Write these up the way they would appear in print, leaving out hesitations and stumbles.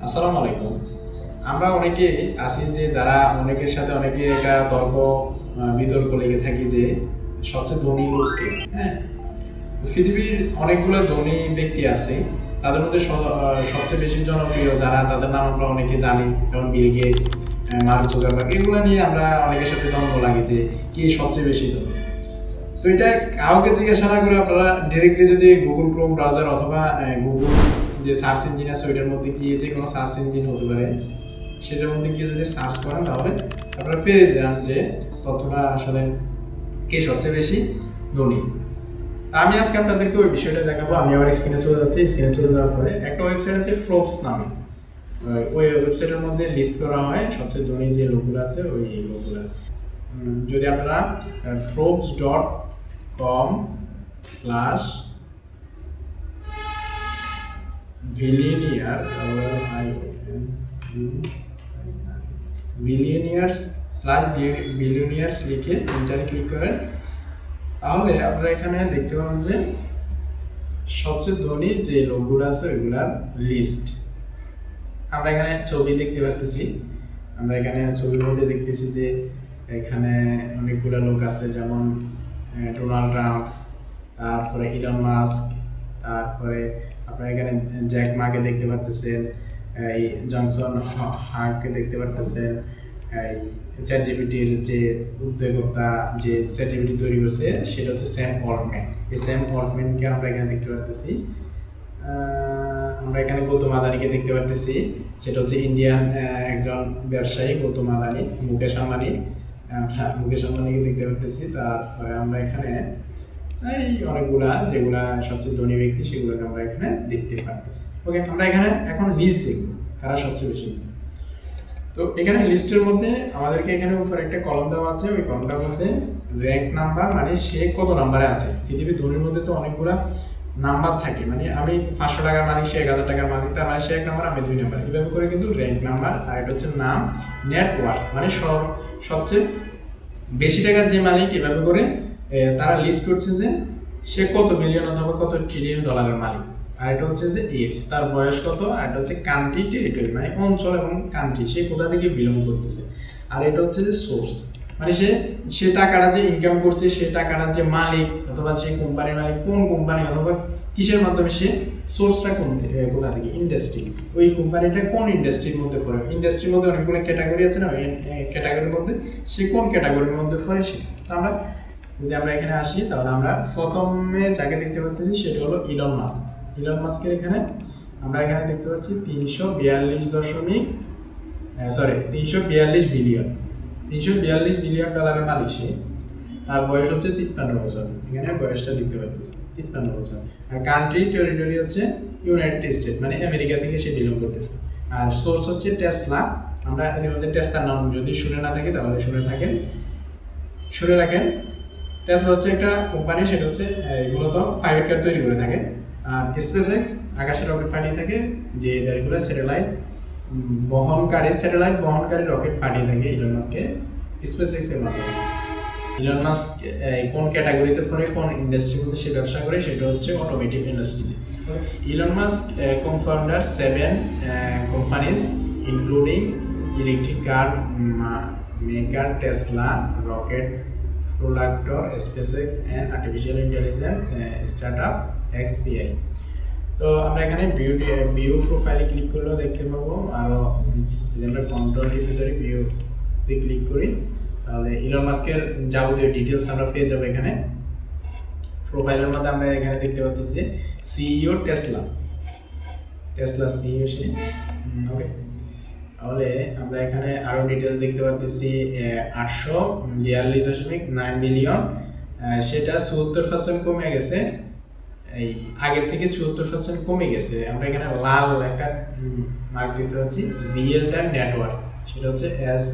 আসসালামু আলাইকুম। আমরা অনেকেই আছি যে যারা অনেকের সাথে অনেকে একটা তর্ক বিতর্ক লেগে থাকি যে সবচেয়ে ধনী লোক কে? হ্যাঁ? পৃথিবীর অনেকগুলো ধনী ব্যক্তি আছে। তাদের মধ্যে সবচেয়ে বেশি জনপ্রিয় যারা তাদের নাম আমরা অনেকে জানি যেমন বিল গেটস, মার্ক জুকারবার্গ এগুলো নিয়ে আমরা অনেকের সাথে দ্বন্দ্ব লাগে যে কে সবচেয়ে বেশি ধনী। তো এটা কাউকে জিজ্ঞাসা না করে আপনারা ডিরেক্টলি যদি গুগল ক্রোম ব্রাউজার অথবা গুগল যে সার্চ ইঞ্জিন আছে ওইটার মধ্যে গিয়ে যে কোনো সার্চ ইঞ্জিন হতে পারে সেটার মধ্যে গিয়ে যদি সার্চ করেন তাহলে আপনারা পেয়ে যান যে তথ্যটা আসলে কে সবচেয়ে বেশি ধনী। তা আমি আজকে আপনাদেরকে ওই বিষয়টা দেখাবো। আমি আমার স্ক্রিনে চলে যাচ্ছি। স্ক্রিনে চলে যাওয়ার পরে একটা ওয়েবসাইট আছে ফোর্বস নামে। ওই ওয়েবসাইটের মধ্যে লিস্ট করা হয় সবচেয়ে ধনী যে লোকগুলো আছে ওই লোকগুলো। যদি আপনারা forbes.com/billionaire billionaires লিখে এন্টারে ক্লিক করেন তাহলে আপনারা এখানে দেখতে পাবেন যে সবচেয়ে ধনী যে লোকগুলো আছে ওইগুলার লিস্ট। আমরা এখানে ছবি দেখতে পাচ্ছি। আমরা এখানে ছবির মধ্যে দেখতেছি যে এখানে অনেকগুলো লোক আছে যেমন ডোনাল্ড ট্রাম্প, তারপরে ইলন মাস্ক, তারপরে আপনারা এখানে জ্যাক মাকে দেখতে পাচ্ছেন, এই জনসন হাগকে দেখতে পাচ্ছেন, এই চ্যাট জিপিটির যে উদ্যোক্তা যে চ্যাট জিপিটি তৈরি করছে সেটা হচ্ছে স্যাম অল্টম্যান। এই স্যাম অল্টম্যানকে আমরা এখানে দেখতে পাচ্ছি। আমরা এখানে গৌতম আদানিকে দেখতে পাচ্ছি, সেটা হচ্ছে ইন্ডিয়ান একজন ব্যবসায়ী গৌতম আদানি। মুকেশ আম্বানিকে দেখতে পাচ্ছি। তারপরে আমরা এখানে এই অনেকগুলা যেগুলা সবচেয়ে ধনী ব্যক্তি সেগুলোকে আমরা এখানে দেখতে পাচ্ছি। ওকে, আমরা এখানে এখন লিস্ট দেখব কারা সবচেয়ে বেশি ধনী। তো এখানে লিস্টের মধ্যে আমাদেরকে এখানে উপরে একটা কলম দেওয়া আছে। ওই কলমটার মধ্যে র্যাঙ্ক নাম্বার মানে সে কত নাম্বারে আছে। পৃথিবীর ধনীর মধ্যে তো অনেকগুলা নাম্বার থাকে, মানে আমি 500 টাকার মালিক, সে 1000 টাকার মালিক, তার মানে সে 1 নাম্বার, আমি 2 নাম্বার, এইভাবে করে কিন্তু র্যাঙ্ক নাম্বার। আর এটা হচ্ছে নাম, নেটওয়ার্ক মানে সবচেয়ে বেশি টাকা যে মালিক, এভাবে করে তারা লিস্ট করছে যে সে কত বিলিয়ন অথবা কত ট্রিলিয়ন ডলারের মালিক। আর এটা হচ্ছে যে এজ, তার বয়স কত। আর এটা হচ্ছে কান্ট্রি, টেরিটরি মানে অঞ্চল এবং কান্ট্রি, সে কোথা থেকে বিলং করতেছে। আর এটা হচ্ছে যে সোর্স, মানে সে টাকাটা যে ইনকাম করছে, সে টাকাটার যে মালিক অথবা সে কোম্পানির মালিক, কোন কোম্পানি অথবা কিসের মাধ্যমে সে সোর্সটা কোথা থেকে, ইন্ডাস্ট্রি, ওই কোম্পানিটা কোন ইন্ডাস্ট্রির মধ্যে পড়ে। ইন্ডাস্ট্রির মধ্যে অনেকগুলো ক্যাটাগরি আছে না, ওই ক্যাটাগরির মধ্যে সে কোন ক্যাটাগরির মধ্যে পড়ে সে। তো যদি আমরা এখানে আসি তাহলে আমরা প্রথমে যাকে দেখতে পাচ্ছি সেটা হলো ইলন মাস্ক। ইলন মাস্কের এখানে আমরা এখানে দেখতে পাচ্ছি 342 বিলিয়ন ডলারের মালিক সে। তার বয়স হচ্ছে 53 বছর। এখানে বয়সটা দেখতে পাচ্ছি 53 বছর। আর কান্ট্রি টেরিটরি হচ্ছে ইউনাইটেড স্টেট মানে আমেরিকা থেকে সে বিলং করতেছে। আর সোর্স হচ্ছে টেসলা। আমরা এর মধ্যে টেসলার নাম যদি শুনে না থাকি তাহলে শুনে রাখেন। টেসলা হচ্ছে একটা কোম্পানি, সেটা হচ্ছে মূলত প্রাইভেট কার তৈরি করে থাকে। আর স্পেস এক্স আকাশে রকেট পাঠিয়ে থাকে, যে দেশগুলো স্যাটেলাইট বহনকারী রকেট পাঠিয়ে থাকে ইলন মাস্ককে স্পেস এক্স এর মাধ্যমে। ইলন মাস্ক কোন ক্যাটাগরিতে পড়ে, কোন ইন্ডাস্ট্রির মধ্যে সে ব্যবসা করে, সেটা হচ্ছে অটোমেটিভ ইন্ডাস্ট্রিতে। Elon Musk co-founder 7 companies including electric car maker Tesla, rocket producer SpaceX and artificial intelligence startup XAI। তো আমরা এখানে ভিউ প্রোফাইলে ক্লিক করলেও দেখতে পাবো। আরও যদি আমরা কন্ট্রোলের ভিতরে ভিউতে ক্লিক করি তাহলে ইলন মাস্কের যাবতীয় ডিটেলস আমরা পেয়ে যাবো। এখানে প্রোফাইলের মধ্যে আমরা এখানে দেখতে পাচ্ছি যে সিইও টেসলা সিইও সে। ওকে, তাহলে আমরা এখানে আরও ডিটেলস দেখতে পাচ্ছি 842.9 বিলিয়ন, সেটা 74% কমে গেছে, এই আগের থেকে 74% কমে গেছে। আমরা এখানে লাল একটা মার্ক দেখতে পাচ্ছি রিয়েল টাইম নেটওয়ার্ক, সেটা হচ্ছে অ্যাজ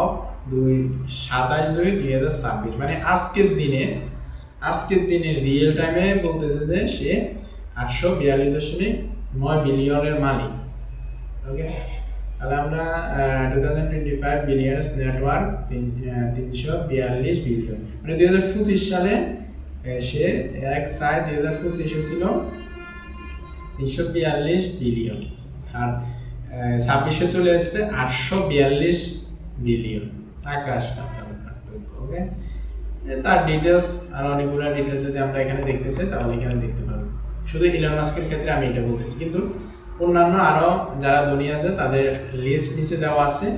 অফ 27/2/2026 মানে আজকের দিনে রিয়েল টাইমে বলতেছে যে সে 842.9 বিলিয়নের মালিক। ওকে, তাহলে আমরা 2025 বিলিয়নস নেটওয়ার্ক 342 বিলিয়ন, মানে 2025 সালে সে এক সাইড 2025 ছিল 342 বিলিয়ন। আর 26-এ চলে এসছে 842 বিলিয়ন, আকাশ পাতাল পার্থক্য। ওকে, তার ডিটেলস আর অনেকগুলো ডিটেলস যদি আমরা এখানে দেখতে চাই তাহলে এখানে দেখতে পারবো। শুধু ইলন মাস্কের ক্ষেত্রে আমি এটা বলতেছি, কিন্তু অন্যান্য আরও যারা ধনী আছে তাদের লিস্ট নিচে দেওয়া আছে,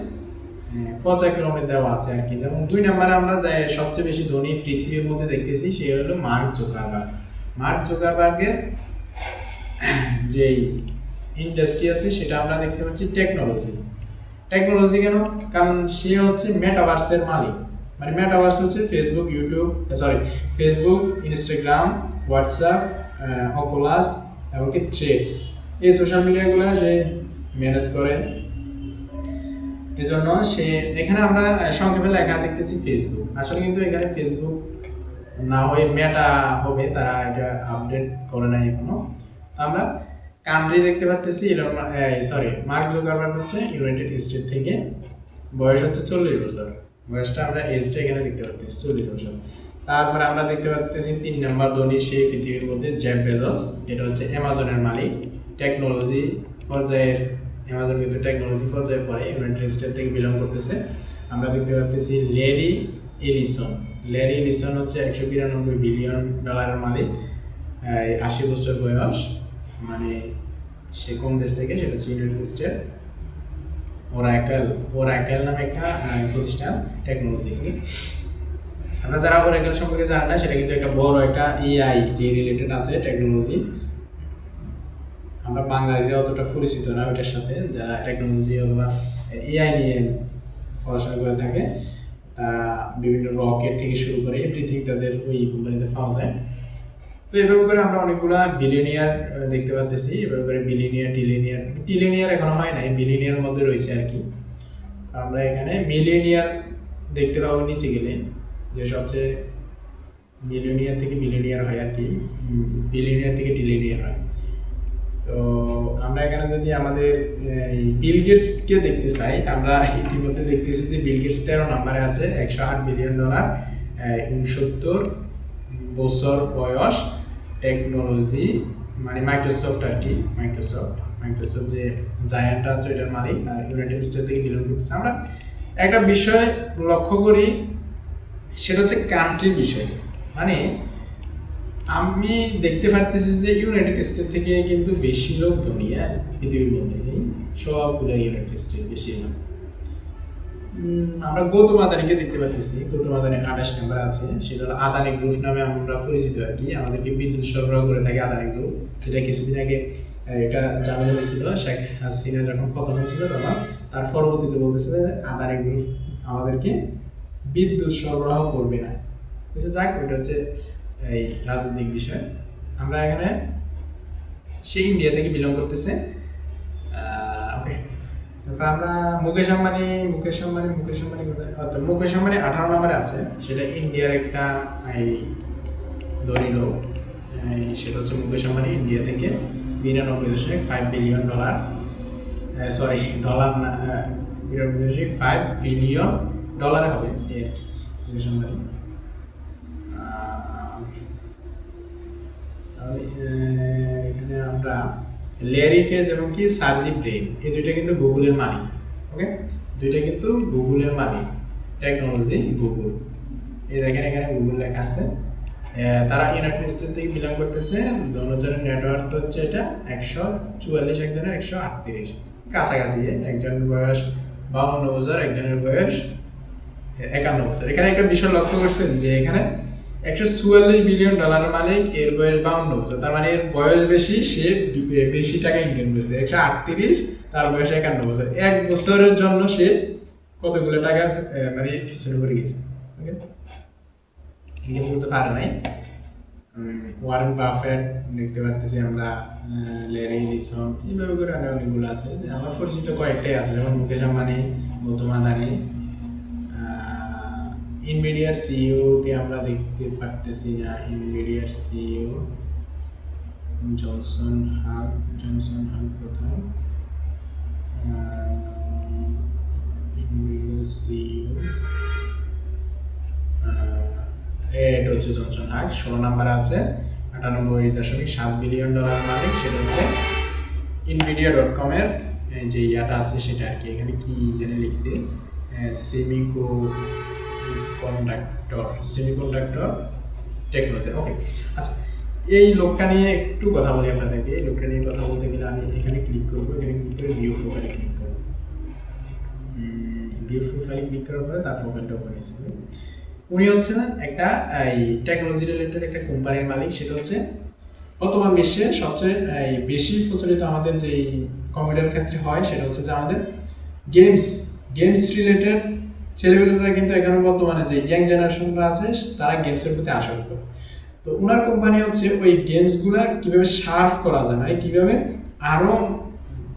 পর্যায়ক্রমে দেওয়া আছে আর কি। যেমন 2 নম্বরে আমরা সবচেয়ে বেশি ধনী পৃথিবীর মধ্যে দেখতেছি, সে হলো মার্ক জুকারবার্গ। মার্ক জুকারবার্গের যেই ইন্ডাস্ট্রি আছে সেটা আমরা দেখতে পাচ্ছি টেকনোলজি। টেকনোলজি কেন? কারণ সে হচ্ছে মেটাভার্সের মালিক। মানে মেটাভার্স হচ্ছে Facebook, Facebook, Instagram, WhatsApp, Oculus এমনকি থ্রেডস, এই সোশ্যাল মিডিয়াগুলো সে ম্যানেজ করে। এজন্য সে এখানে আমরা সংক্ষেপে লেখা দেখতেছি ফেসবুক, আসলে কিন্তু এখানে ফেসবুক না হয়ে মেটা হবে, তারা এটা আপডেট করে নাই এখনো। আমরা কান্ট্রি দেখতে পাচ্ছি মার্ক জুকারবার্গ হচ্ছে ইউনাইটেড স্টেট থেকে, বয়স হচ্ছে 40 বছর, বয়সটা আমরা এজটা এখানে দেখতে পাচ্ছি 40 বছর। তারপরে আমরা দেখতে পাচ্ছি 3 নম্বর ধনী সেই পৃথিবীর মধ্যে জেফ বেজোস, এটা হচ্ছে অ্যামাজনের মালিক। টেকনোলজি পর্যায়ের, অ্যামাজন কিন্তু টেকনোলজি পর্যায়ে পরে ইউনাইটেড স্টেট থেকে বিলং করতেছে। আমরা দেখতে পাচ্ছি ল্যারি এলিসন। ল্যারি এলিসন হচ্ছে 192 বিলিয়ন ডলারের মালিক, 80 বছর বয়স। মানে সে কোন দেশ থেকে? সেটা হচ্ছে ইউনাইটেড স্টেট। ওরাকেল নামে একটা প্রতিষ্ঠান টেকনোলজি। আমরা যারা ওরাকেল সম্পর্কে জানি না, সেটা কিন্তু একটা বড় একটা এআই যে রিলেটেড আছে টেকনোলজি। আমরা বাঙালিরা অতটা পরিচিত না ওইটার সাথে, যারা টেকনোলজি অথবা এআই নিয়ে পড়াশোনা করে থাকে তারা বিভিন্ন রকেট থেকে শুরু করে এভরিথিং তাদের ওই কোম্পানিতে পাওয়া যায়। তো এভাবে করে আমরা অনেকগুলো বিলিয়নিয়ার দেখতে পাচ্ছি। এভাবে করে বিলিয়নিয়ার, টিলিয়নিয়ার এখনো হয় নাই, বিলিয়নিয়ার মধ্যে রয়েছে আর কি। আমরা এখানে মিলিয়নিয়ার দেখতে পাবো নিচে গেলে, যে সবচেয়ে মিলিয়নিয়ার থেকে বিলিয়নিয়ার হয় আর কি, বিলিয়নিয়ার থেকে টিলিয়নিয়ার হয়। তো আমরা এখানে যদি আমাদের বিল গেটসকে দেখতে চাই, আমরা ইতিমধ্যে দেখতেছি যে বিল গেটস 13 নম্বরে আছে, 108 বিলিয়ন ডলার, 69 বছর বয়স, টেকনোলজি মানে মাইক্রোসফট আর কি, মাইক্রোসফট যে জায়ান্ট আছে ওইটার মালিক, আর ইউনাইটেড স্টেট থেকে বিলং করতেছে। আমরা একটা বিষয় লক্ষ্য করি, সেটা হচ্ছে কান্ট্রির বিষয়। মানে আমি দেখতে পারতেছি যে ইউনাইটেড স্টেট থেকে কিন্তু বেশি লোক ধনী পৃথিবীর মধ্যে, সবগুলো ইউনাইটেড স্টেট বেশি লোক। আমরা গৌতম আদানিকে দেখতে পাচ্ছি, গৌতম আদানি 28 নম্বর আছে, সেটা হলো আদানি গ্রুপ নামে আমরা পরিচিত আর কি। আমাদেরকে বিদ্যুৎ সরবরাহ করে থাকে আদানি গ্রুপ, যেটা কিছুদিন আগে এটা জানানো হয়েছিল শেখ হাসিনা যখন পতন হয়েছিল, তখন তার পরবর্তীতে বলতেছে যে আদানি গ্রুপ আমাদেরকে বিদ্যুৎ সরবরাহ করবে না। যাক, ওইটা হচ্ছে এই রাজনৈতিক বিষয়। আমরা এখানে সে ইন্ডিয়া থেকে বিলং করতেছে। ওকে, তারপর আমরা মুকেশ আম্বানি কোথায়? মুকেশ আম্বানি 18 নম্বরে আছে, সেটা ইন্ডিয়ার একটা ধনী লোক। সেটা হচ্ছে মুকেশ আম্বানি ইন্ডিয়া থেকে 92.5 বিলিয়ন ডলার, ডলার না, 92.5 বিলিয়ন ডলারে হবে মুকেশ আম্বানি। এখানে আমরা ল্যারি পেজ এবং কি সার্জি ব্রেইন, এই দুইটা কিন্তু গুগলের মালিক। ওকে, দুইটা কিন্তু গুগলের মালিক, টেকনোলজি গুগল। এই দেখেন এখানে গুগল লেখা আছে। তারা ইউনাইটেড স্টেট থেকে বিলং করতেছে। দুজনের নেটওয়ার্ক হচ্ছে এটা 144, একজনের 138, কাছাকাছি। একজনের বয়স 52 বছর, একজনের বয়স 51 বছর। এখানে একটা বিষয় লক্ষ্য করছেন যে এখানে 144 বিলিয়ন ডলার মালিক, এর বয়স 52 বছর, তার মানে এর বয়স বেশি, সে বেশি টাকা ইনকাম করেছে। 138, তার বয়স 51 বছর, 1 বছরের জন্য সে কতগুলো টাকা মানে পিছনে পড়ে গেছে। ওকে, ইনকাম করতে পারে নাই। ওয়ারেন বাফেট দেখতে পারতেছি আমরা, ল্যারি এলিসন, এইভাবে করে অনেকগুলো আছে। আমার পরিচিত কয়েকটাই আছে, যেমন মুকেশ আম্বানি, গৌতম আদানি। ইনভিডিয়ার সিইও কে আমরা দেখতে পারতেছি না। ইনভিডিয়ার সিইও জনসন হাগ কোথায়? ইনভিডিয়ার সিইও এটা হচ্ছে জনসন হাগ, 16 নম্বরে আছে, 98.7 বিলিয়ন ডলার মালিক। সেটা হচ্ছে ইনভিডিয়া.com এর যে ইয়াটা আছে সেটা আর কি। এখানে কি জানি লিখছে সেমিকন্ডাক্টর টেকনোলজি। ওকে, আচ্ছা, এই লোকটা নিয়ে একটু কথা বলি আপনাদেরকে। এই লোকটা নিয়ে কথা বলতে গেলে আমি এখানে ক্লিক করবো, এখানে ক্লিক করে ভিউ প্রোফাইলে ক্লিক করবো। ভিউ প্রোফাইলে ক্লিক করার পরে তার প্রোফাইলটা ওপেন হয়েছে। উনি হচ্ছে একটা এই টেকনোলজি রিলেটেড একটা কোম্পানির মালিক। সেটা হচ্ছে বর্তমান বিশ্বে সবচেয়ে বেশি প্রচলিত আমাদের যেই কম্পিউটার ক্ষেত্রে হয় সেটা হচ্ছে যে আমাদের গেমস রিলেটেড ছেলেমেয়েরা কিন্তু এখানে বর্তমানে যে ইয়াং জেনারেশনরা আছে তারা গেমসের প্রতি আসক্ত। তো ওনার কোম্পানি হচ্ছে ওই গেমসগুলা কিভাবে সার্ভ করা যায়, মানে কিভাবে আরো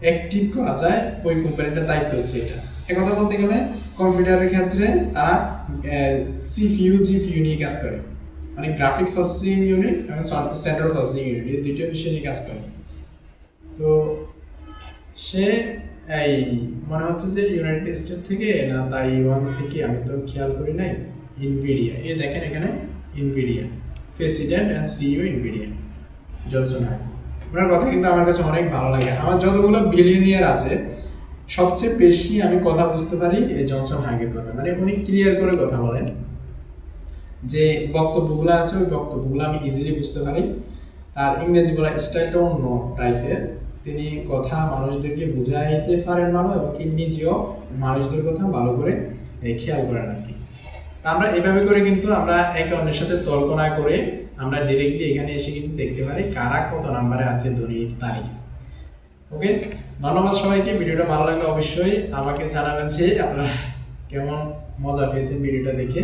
অ্যাক্টিভ করা যায়, ওই কোম্পানিটার দায়িত্ব হচ্ছে এটা। একথা বলতে গেলে কম্পিউটারের ক্ষেত্রে তারা সিপিইউ জিপিইউ নিয়ে কাজ করে, মানে গ্রাফিক্স প্রসেসিং ইউনিট এবং সেন্ট্রাল প্রসেসিং ইউনিট, এই দুইটা বিষয় নিয়ে কাজ করে। তো সে এই মনে হচ্ছে যে ইউনাইটেড স্টেট থেকে না তাইওয়ান থেকে, আমি তো খেয়াল করি নাই। ইনভিডিয়া, এই দেখেন এখানে Nvidia president and CEO Nvidia Jensen Huang. ওনার কথা কিন্তু আমার কাছে অনেক ভালো লাগে। আমার যতগুলো বিলিয়নিয়ার আছে সবচেয়ে বেশি আমি কথা বুঝতে পারি এই জনসন হাগের কথা, মানে উনি ক্লিয়ার করে কথা বলেন। যে বক্তব্যগুলো আছে ওই বক্তব্যগুলো আমি ইজিলি বুঝতে পারি। তার ইংরেজি বলা স্টাইলটা অন্য টাইপের। তিনি কথা মানুষদেরকে বুঝাইতে পারেন ভালো, এবং কি নিজেও মানুষদের কথা ভালো করে খেয়াল করেন আর কি। আমরা এভাবে করে কিন্তু আমরা একে অন্যের সাথে তর্ক না করে আমরা ডিরেক্টলি এখানে এসে কিন্তু দেখতে পারি কারা কত নাম্বারে আছে দুনিয়ার তালিকা। ওকে, ধন্যবাদ সবাইকে। ভিডিওটা ভালো লাগলে অবশ্যই আমাকে জানাবেন যে আপনারা কেমন মজা পেয়েছেন ভিডিওটা দেখে।